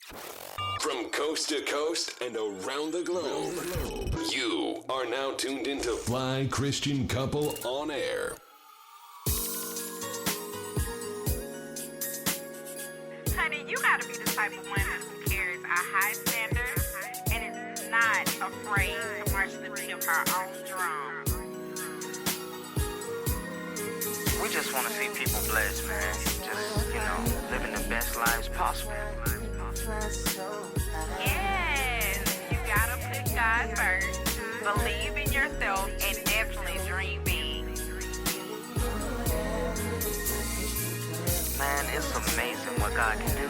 From coast to coast and around the globe, you are now tuned into Fly Christian Couple on Air. Honey, you gotta be the type of woman who carries a high standard and is not afraid to march the beat of her own drum. We just want to see people blessed, man. Just, living the best lives possible. Yes, you gotta put God first, believe in yourself, and definitely dream big. Man, it's amazing what God can do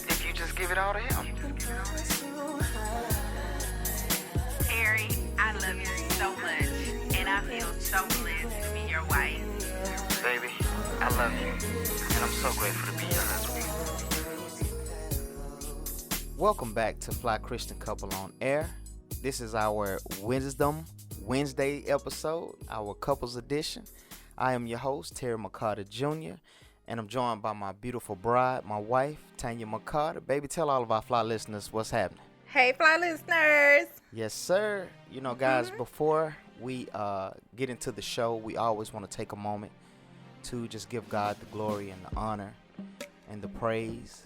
if you just give it all to Him. Terry, I love you so much, and I feel so blessed to be your wife. Baby, I love you, and I'm so grateful to be your husband. Welcome back to Fly Christian Couple on Air. This is our Wisdom Wednesday episode, our couples edition. I am your host, Terry McCarter Jr., and I'm joined by my beautiful bride, my wife, Tanya McCarter. Baby, tell all of our Fly listeners what's happening. Hey, Fly listeners. Yes, sir. You know, guys, before we get into the show, we always want to take a moment to just give God the glory and the honor and the praise.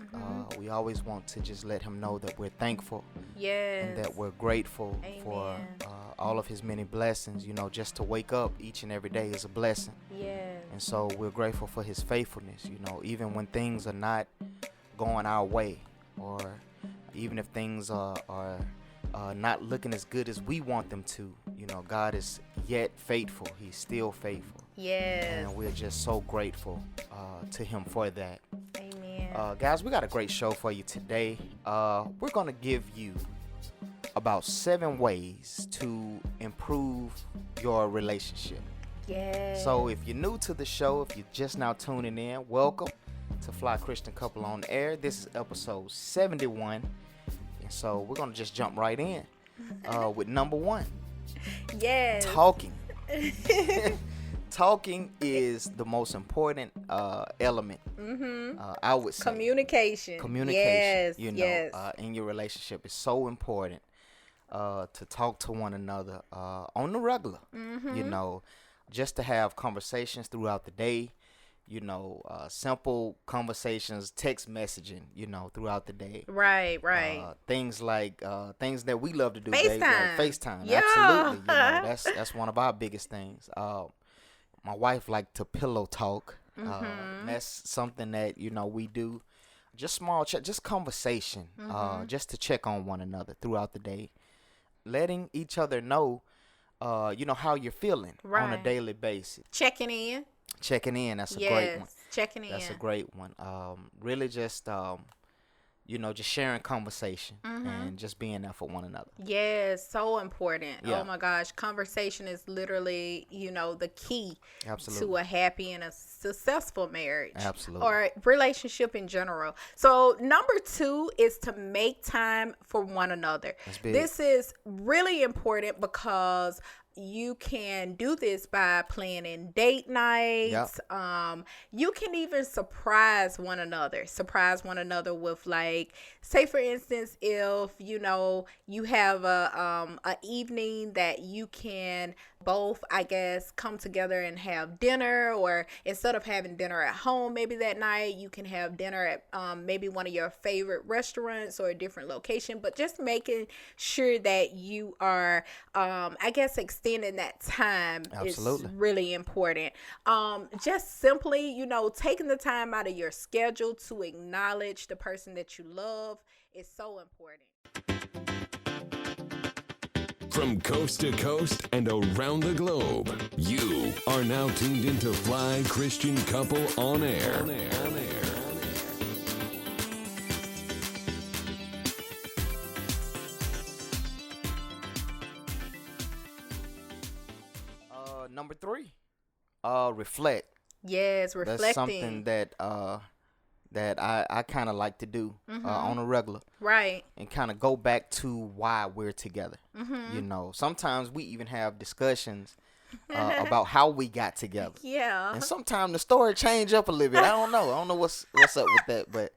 We always want to just let Him know that we're thankful. Yes. And that we're grateful for all of His many blessings. You know, just to wake up each and every day is a blessing. Yes. And so we're grateful for His faithfulness, you know, even when things are not going our way, or even if things are not looking as good as we want them to. You know, God is yet faithful. He's still faithful. Yes. And we're just so grateful to Him for that. Amen. Guys, we got a great show for you today. We're going to give you about 7 ways to improve your relationship. Yes. So if you're new to the show, if you're just now tuning in, welcome to Fly Christian Couple on Air. This is episode 71. And so we're going to just jump right in with number 1. Yes. Talking. Talking is the most important element. I would say Communication. Yes. You know, yes. In your relationship, is so important to talk to one another on the regular. You know, just to have conversations throughout the day. You know, simple conversations, text messaging. You know, throughout the day. Right. Things like things that we love to do. FaceTime. Like FaceTime. Yeah. Absolutely. You know, that's one of our biggest things. My wife liked to pillow talk. That's something that, you know, we do. Just small chat, just conversation, just to check on one another throughout the day. Letting each other know, you know, how you're feeling on a daily basis. Checking in. That's a great one. Checking in. That's a great one. Really just, you know, just sharing conversation and just being there for one another. Yes, so important. Yeah. Oh my gosh, conversation is literally, you know, the key Absolutely. to a happy and a successful marriage. Absolutely. Or relationship in general. So number 2 is to make time for one another. That's big. This is really important because you can do this by planning date nights. Yep. You can even surprise one another with, like, say for instance, if you know you have a evening that you can both, I guess, come together and have dinner, or instead of having dinner at home, maybe that night you can have dinner at maybe one of your favorite restaurants or a different location, but just making sure that you are, I guess, extending that time Absolutely. is really important. Just simply, you know, taking the time out of your schedule to acknowledge the person that you love is so important. From coast to coast and around the globe, you are now tuned into Fly Christian Couple on Air. Number 3, reflect. Yes, reflecting. That's something that I kind of like to do on a regular. Right. And kind of go back to why we're together. You know, sometimes we even have discussions about how we got together. Yeah. And sometimes the story change up a little bit. I don't know what's up with that, but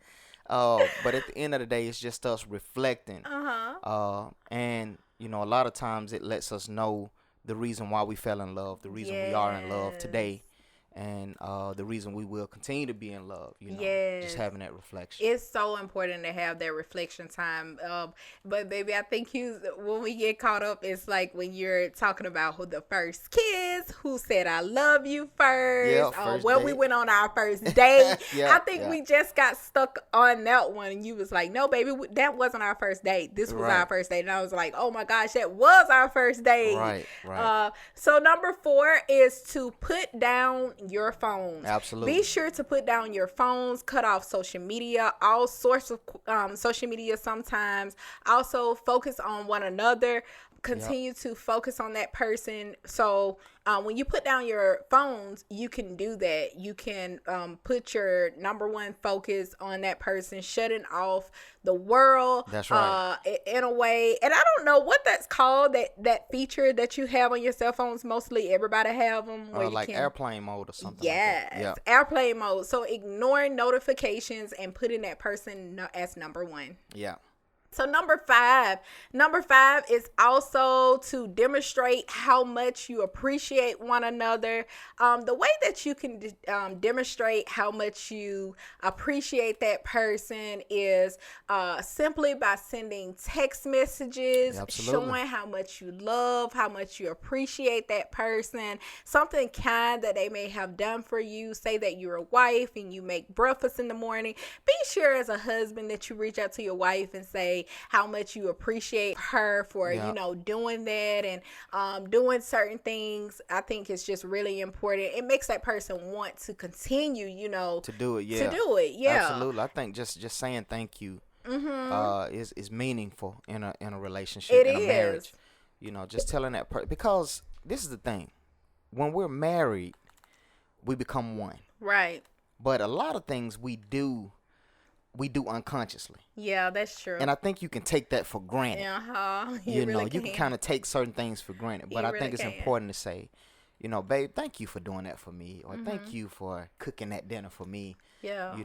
But at the end of the day, it's just us reflecting. And you know, a lot of times it lets us know the reason why we fell in love, the reason we are in love today, and the reason we will continue to be in love, you know, just having that reflection. It's so important to have that reflection time. But baby, I think when we get caught up, it's like when you're talking about who the first kiss, who said I love you first, when we went on our first date. I think we just got stuck on that one, and you was like, no, baby, that wasn't our first date. This was our first date. And I was like, oh my gosh, that was our first date. Right. So number 4 is to put down your phones. Absolutely. Be sure to put down your phones, cut off social media, all sorts of social media sometimes. Also focus on one another. Continue to focus on that person. So when you put down your phones, you can do that. You can put your number one focus on that person, shutting off the world. That's right. In a way. And I don't know what that's called, that feature that you have on your cell phones. Mostly everybody have them. Where like airplane mode or something. Yes, like that. Airplane mode. So ignoring notifications and putting that person as number 1. Yeah. So number five is also to demonstrate how much you appreciate one another. The way that you can demonstrate how much you appreciate that person is simply by sending text messages, showing how much you love, how much you appreciate that person, something kind that they may have done for you. Say that you're a wife and you make breakfast in the morning. Be sure as a husband that you reach out to your wife and say how much you appreciate her for, doing that and doing certain things. I think it's just really important. It makes that person want to continue, to do it. Yeah. Absolutely. I think just saying thank you is meaningful in a relationship, in a marriage. Just telling that person, because this is the thing. When we're married, we become one. Right. But a lot of things we do unconsciously. Yeah, that's true. And I think you can take that for granted. You can kind of take certain things for granted. But I think it's important to say, babe, thank you for doing that for me. Or thank you for cooking that dinner for me. Yeah.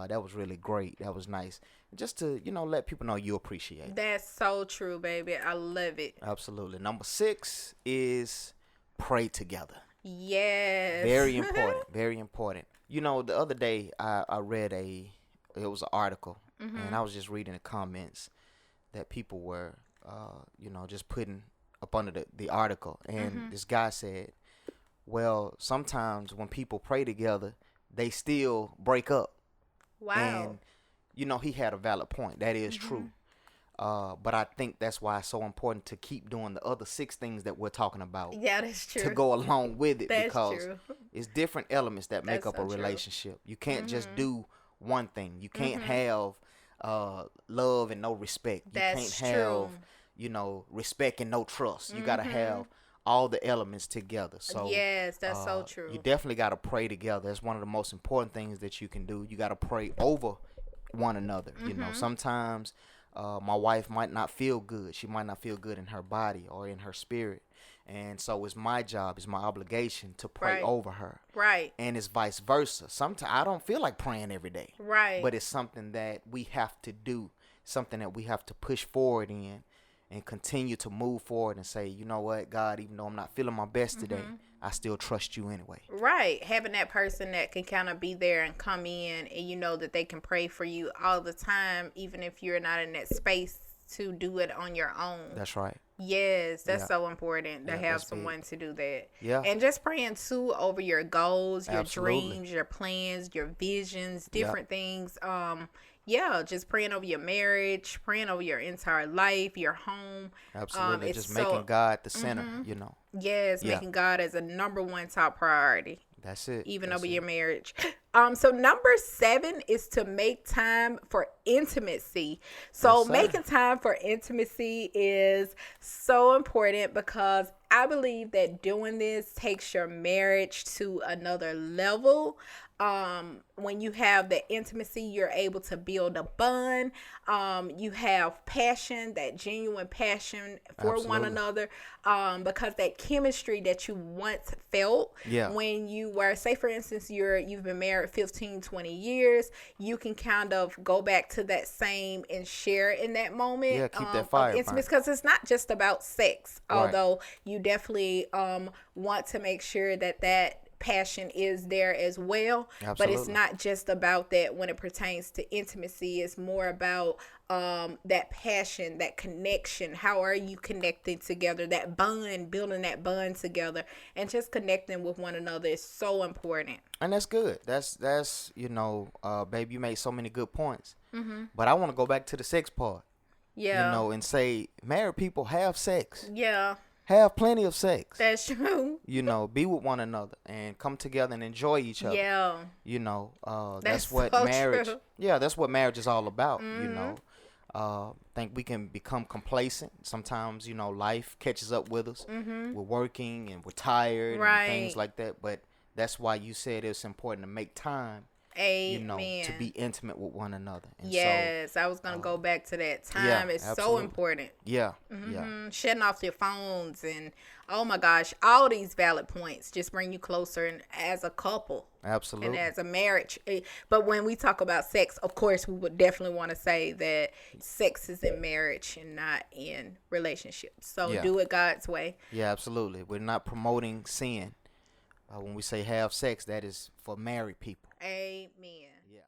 That was really great. That was nice. Just to, let people know you appreciate it. That's so true, baby. I love it. Absolutely. Number 6 is pray together. Yes. Very important. Very important. The other day I read it was an article, and I was just reading the comments that people were, just putting up under the article. And this guy said, well, sometimes when people pray together, they still break up. Wow. And, he had a valid point. That is true. But I think that's why it's so important to keep doing the other 6 things that we're talking about. Yeah, that's true. To go along with it. That's because true. It's different elements that make up a relationship. You can't just do one thing. You can't have love and no respect. You That's can't have respect and no trust. You gotta have all the elements together. So yes, that's so true. You definitely gotta pray together. That's one of the most important things that you can do. You gotta pray over one another. Sometimes my wife might not feel good. She might not feel good in her body or in her spirit. And so it's my job, it's my obligation to pray over her. Right. And it's vice versa. Sometimes I don't feel like praying every day. Right. But it's something that we have to do, something that we have to push forward in and continue to move forward and say, you know what, God, even though I'm not feeling my best today, I still trust you anyway. Right. Having that person that can kind of be there and come in and that they can pray for you all the time, even if you're not in that space to do it on your own. That's right. Yes, that's so important to have someone to do that. Yeah. And just praying too over your goals, your dreams, your plans, your visions, different things. Just praying over your marriage, praying over your entire life, your home. Absolutely. Just making God the center, Yes, making God as a number one top priority. That's it. Even over your marriage. So number 7 is to make time for intimacy. So making time for intimacy is so important because I believe that doing this takes your marriage to another level. when you have the intimacy, you're able to build a bond. You have passion, that genuine passion for one another, because that chemistry that you once felt when you were, say for instance, you've been married 15, 20 years, you can kind of go back to that same and share in that moment. Yeah, keep that fire intimacy, because it's not just about sex, although you definitely want to make sure that passion is there as well. Absolutely. But it's not just about that when it pertains to intimacy. It's more about that passion, that connection. How are you connecting together? That bond, building that bond together, and just connecting with one another is so important. And that's good. That's babe, you made so many good points. But I want to go back to the sex part. Yeah. And say married people have sex. Yeah. Have plenty of sex. That's true. Be with one another and come together and enjoy each other. Yeah. That's what so marriage. True. Yeah, that's what marriage is all about. Think we can become complacent. Sometimes, life catches up with us. We're working and we're tired and things like that. But that's why you said it's important to make time. Amen. To be intimate with one another. And yes, I was going to go back to that. Time is so important. Yeah, Shutting off your phones and, oh my gosh, all these valid points just bring you closer and as a couple. Absolutely. And as a marriage. But when we talk about sex, of course, we would definitely want to say that sex is in marriage and not in relationships. So do it God's way. Yeah, absolutely. We're not promoting sin. When we say have sex, that is for married people. Amen. Yeah.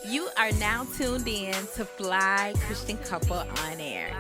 You are now tuned in to Fly Christian Couple on Air.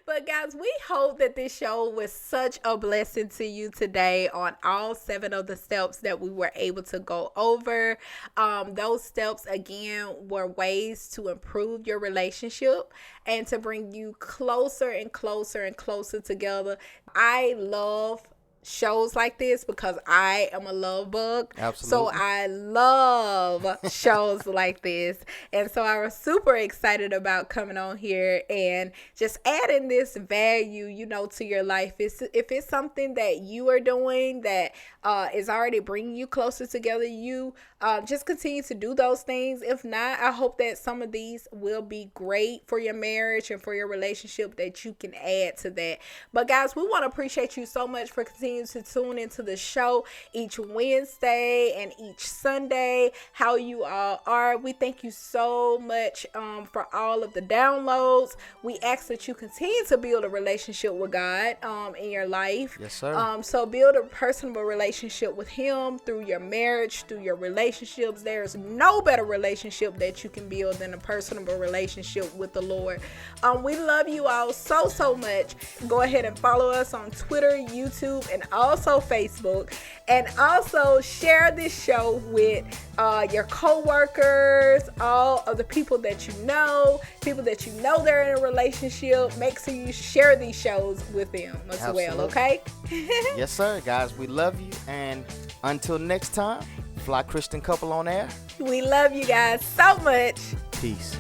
But guys, we hope that this show was such a blessing to you today on all 7 of the steps that we were able to go over. Those steps, again, were ways to improve your relationship and to bring you closer and closer and closer together. I love shows like this because I am a love bug. Absolutely. So I love shows like this. And so I was super excited about coming on here and just adding this value, to your life. If it's something that you are doing that is already bringing you closer together, you just continue to do those things. If not, I hope that some of these will be great for your marriage and for your relationship that you can add to that. But guys, we want to appreciate you so much for continuing to tune into the show each Wednesday and each Sunday. How you all are. We thank you so much for all of the downloads. We ask that you continue to build a relationship with God in your life. Yes, sir. So build a personal relationship with Him through your marriage, through your relationships. There's no better relationship that you can build than a personal relationship with the Lord. We love you all so, so much. Go ahead and follow us on Twitter, YouTube, and also Facebook. And also share this show with your co-workers, all of the people that you know they're in a relationship. Make sure you share these shows with them as well, okay? Yes, sir. Guys, we love you. And until next time, Fly Christian Couple on Air. We love you guys so much. Peace.